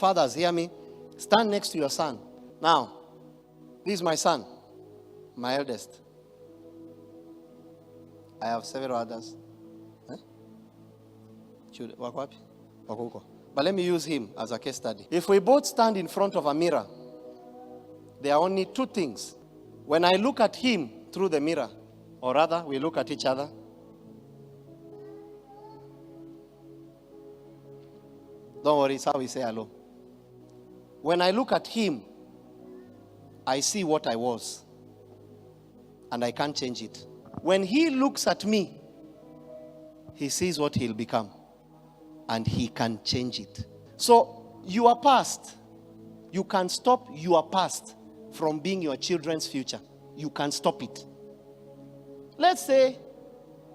fathers, hear me. Stand next to your son. Now, this is my son, my eldest. I have several others. But let me use him as a case study. If we both stand in front of a mirror, there are only two things. When I look at him through the mirror, or rather, we look at each other. Don't worry, it's how we say hello. When I look at him, I see what I was. And I can't change it. When he looks at me, he sees what he'll become. And he can change it. So, your past, you can stop your past from being your children's future. You can stop it. Let's say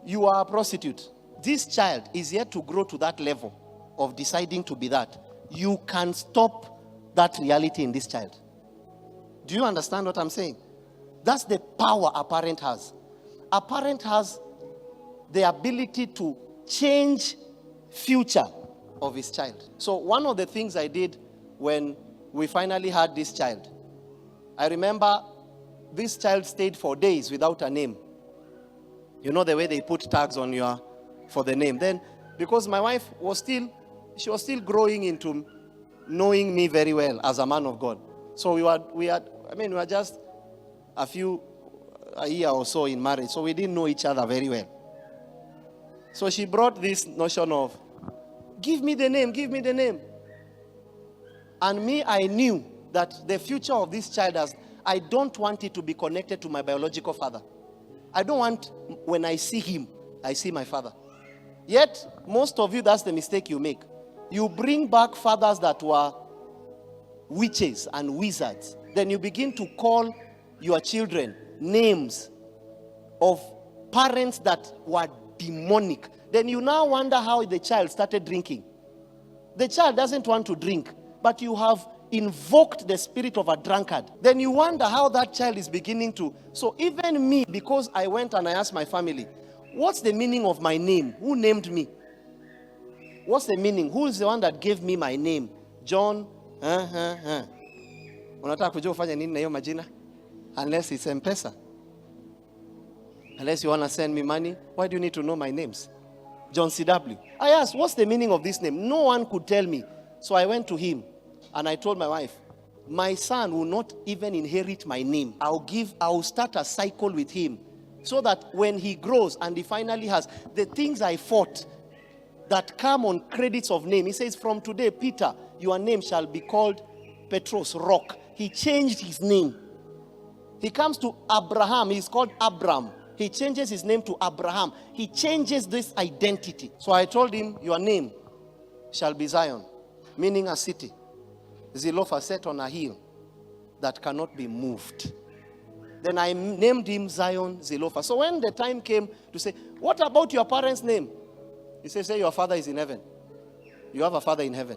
you are a prostitute. This child is yet to grow to that level of deciding to be that. You can stop that reality in this child. Do you understand what I'm saying? That's the power a parent has. A parent has the ability to change future of his child. So one of the things I did when we finally had this child, I remember this child stayed for days without a name. You know the way they put tags on for the name. Then, because my wife was still growing into knowing me very well as a man of God. So we were just a year or so in marriage. So we didn't know each other very well. So she brought this notion of, give me the name. And me, I knew that the future of this child, I don't want it to be connected to my biological father. I don't want, when I see him, I see my father. Yet, most of you, that's the mistake you make. You bring back fathers that were witches and wizards. Then you begin to call your children names of parents that were demonic. Then you now wonder how the child started drinking. The child doesn't want to drink, but you have invoked the spirit of a drunkard. Then you wonder how that child is beginning to. So even me, because I went and I asked my family, what's the meaning of my name? Who named me? What's the meaning? Who is the one that gave me my name? John. Unataka kujua ufanye nini na hiyo majina? Unless it's M-Pesa. Unless you want to send me money, why do you need to know my names? John CW. I asked, what's the meaning of this name? No one could tell me. So I went to him and I told my wife, my son will not even inherit my name. I'll start a cycle with him so that when he grows and he finally has the things I fought that come on credits of name. He says, from today, Peter, your name shall be called Petros, rock. He changed his name. He comes to Abraham. He's called Abram. He changes his name to Abraham. He changes this identity. So I told him, your name shall be Zion, meaning a city. Zilophah set on a hill that cannot be moved. Then I named him Zion Zilophah. So when the time came to say, what about your parents' name? He says, say your father is in heaven. You have a father in heaven.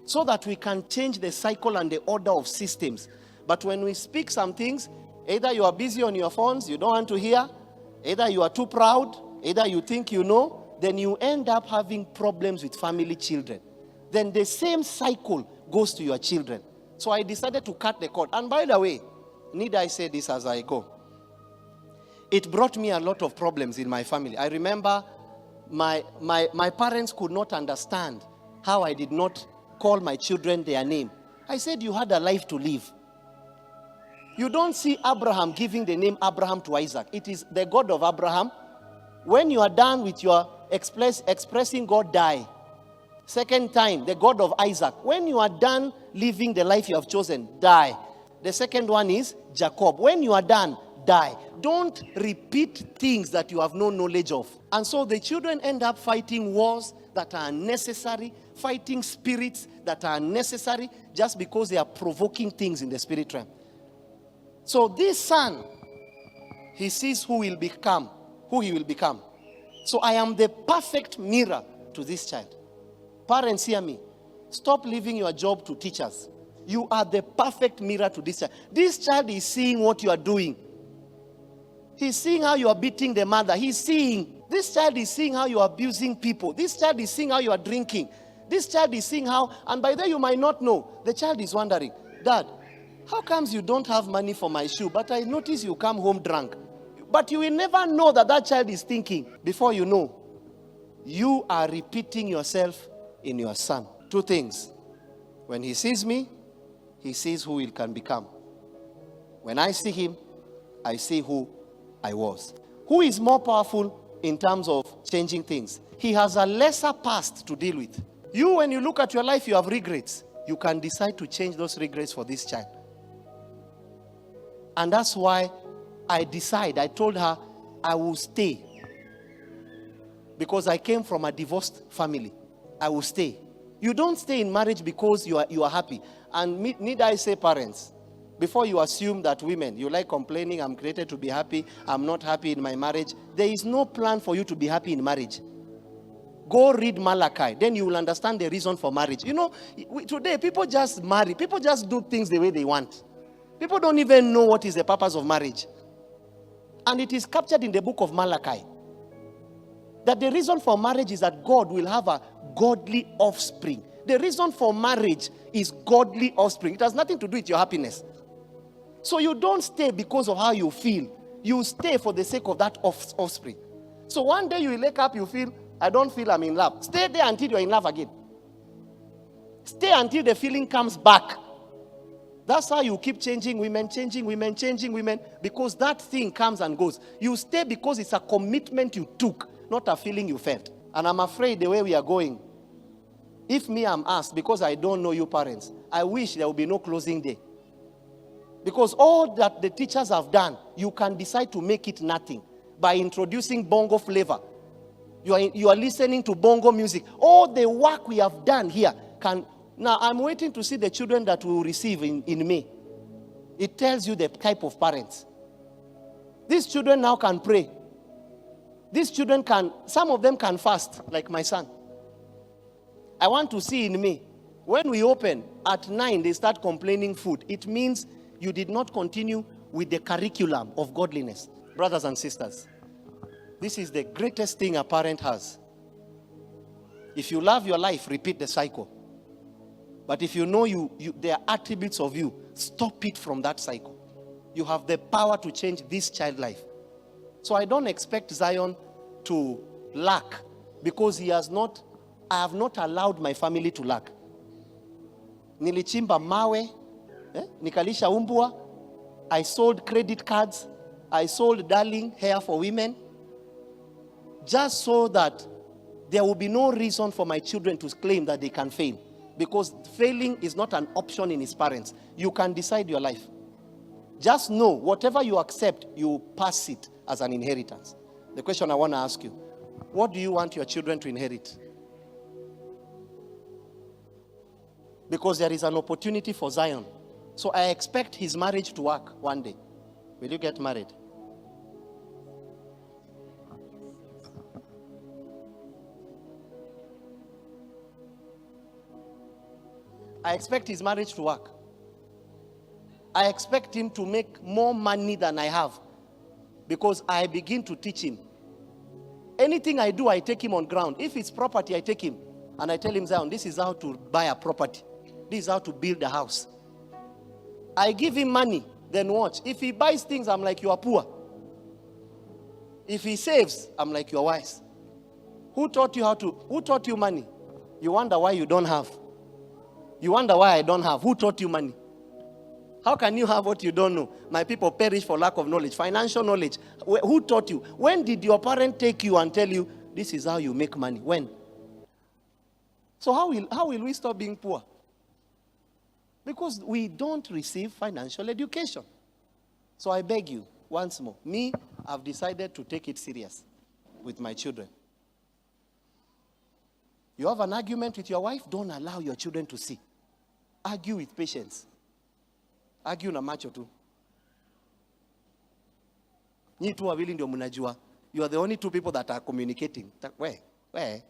So that we can change the cycle and the order of systems. But when we speak some things, either you are busy on your phones, you don't want to hear, either you are too proud, either you think you know, then you end up having problems with family children. Then the same cycle goes to your children. So I decided to cut the cord. And by the way, need I say this as I go? It brought me a lot of problems in my family. I remember my parents could not understand how I did not call my children their name. I said, you had a life to live. You don't see Abraham giving the name Abraham to Isaac. It is the God of Abraham. When you are done with your expressing God, die. Second time, the God of Isaac. When you are done living the life you have chosen, die. The second one is Jacob. When you are done, die. Don't repeat things that you have no knowledge of. And so the children end up fighting wars that are unnecessary, fighting spirits that are unnecessary, just because they are provoking things in the spirit realm. So this son, he sees who he will become. So I am the perfect mirror to this child. Parents, hear me. Stop leaving your job to teachers. You are the perfect mirror to this child. This child is seeing what you are doing. He's seeing how you are beating the mother. This child is seeing how you are abusing people. This child is seeing how you are drinking. This child is seeing how, and by then you might not know. The child is wondering, Dad, how comes you don't have money for my shoe, but I notice you come home drunk? But you will never know that that child is thinking. Before you know, you are repeating yourself in your son. Two things. When he sees me, he sees who he can become. When I see him, I see who I was. Who is more powerful in terms of changing things? He has a lesser past to deal with. You, when you look at your life, you have regrets. You can decide to change those regrets for this child. And that's why I told her, I will stay. Because I came from a divorced family. I will stay. You don't stay in marriage because you are happy. And need I say, parents, before you assume that women, you like complaining, I'm created to be happy, I'm not happy in my marriage. There is no plan for you to be happy in marriage. Go read Malachi. Then you will understand the reason for marriage. You know, today people just marry. People just do things the way they want. People don't even know what is the purpose of marriage. And it is captured in the book of Malachi. That the reason for marriage is that God will have a godly offspring. The reason for marriage is godly offspring. It has nothing to do with your happiness. So you don't stay because of how you feel. You stay for the sake of that offspring. So one day you will wake up, you feel, I don't feel I'm in love. Stay there until you're in love again. Stay until the feeling comes back. That's how you keep changing women, because that thing comes and goes. You stay because it's a commitment you took, not a feeling you felt. And I'm afraid the way we are going, if me I'm asked, because I don't know you parents, I wish there would be no closing day. Because all that the teachers have done, you can decide to make it nothing by introducing bongo flavor. You are listening to bongo music. All the work we have done here can... Now, I'm waiting to see the children that we will receive in May. It tells you the type of parents. These children now can pray. These children some of them can fast, like my son. I want to see in May, when we open, at 9, they start complaining food. It means you did not continue with the curriculum of godliness. Brothers and sisters, this is the greatest thing a parent has. If you love your life, repeat the cycle. But if you know there are attributes of you, stop it from that cycle. You have the power to change this child life. So I don't expect Zion to lack, because I have not allowed my family to lack. Nilichimba mawe, nikalisha umbwa. I sold credit cards. I sold darling hair for women. Just so that there will be no reason for my children to claim that they can fail. Because failing is not an option in his parents. You can decide your life. Just know, whatever you accept, you pass it as an inheritance. The question I want to ask you, what do you want your children to inherit? Because there is an opportunity for Zion. So I expect his marriage to work one day. Will you get married? I expect his marriage to work. I expect him to make more money than I have, because I begin to teach him. Anything I do, I take him on ground. If it's property, I take him and I tell him, Zion, this is how to buy a property. This is how to build a house. I give him money, then watch. If he buys things, I'm like, you are poor. If he saves, I'm like, you are wise. Who taught you money? You wonder why you don't have. You wonder why I don't have. Who taught you money? How can you have what you don't know? My people perish for lack of knowledge. Financial knowledge. Who taught you? When did your parent take you and tell you, this is how you make money? When? So how will we stop being poor? Because we don't receive financial education. So I beg you, once more. Me, I've decided to take it serious with my children. You have an argument with your wife, don't allow your children to see. Argue with patience. Argue na macho tu. Nyi tu wawili ndio mnajua. You are the only two people that are communicating. Where?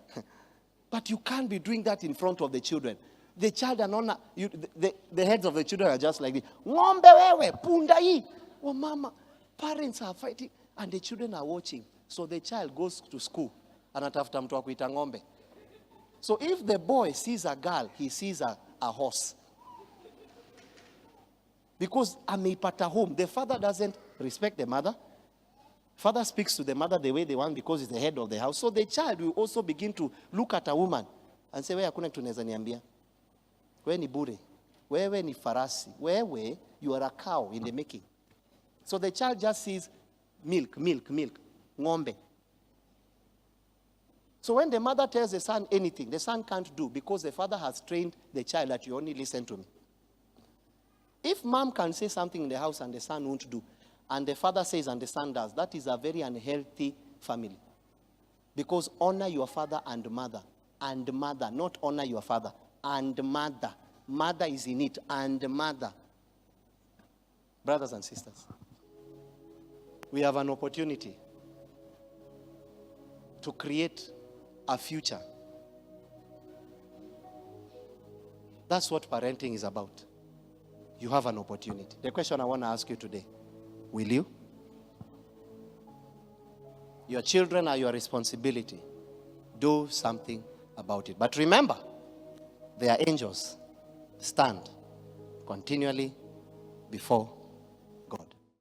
But you can't be doing that in front of the children. The child are not, the heads of the children are just like this. Ngombe wewe, punda hii. Oh mama, parents are fighting and the children are watching. So the child goes to school. Anatafuta mtu wa kuita ngombe. So if the boy sees a girl, he sees a horse. Because ameipata home, the father doesn't respect the mother. Father speaks to the mother the way they want because he's the head of the house. So the child will also begin to look at a woman and say, wewe hakuna kitu unaweza niambia. Wewe ni bure. Wewe ni farasi. Wewe, you are a cow in the making. So the child just sees milk, ng'ombe. So when the mother tells the son anything, the son can't do because the father has trained the child that you only listen to me. If mom can say something in the house and the son won't do, and the father says and the son does, that is a very unhealthy family. Because honor your father and mother, not honor your father, and mother. Mother is in it, and mother. Brothers and sisters, we have an opportunity to create a future. That's what parenting is about. You have an opportunity. The question I want to ask you today, will you? Your children are your responsibility. Do something about it. But remember, they are angels. Stand continually before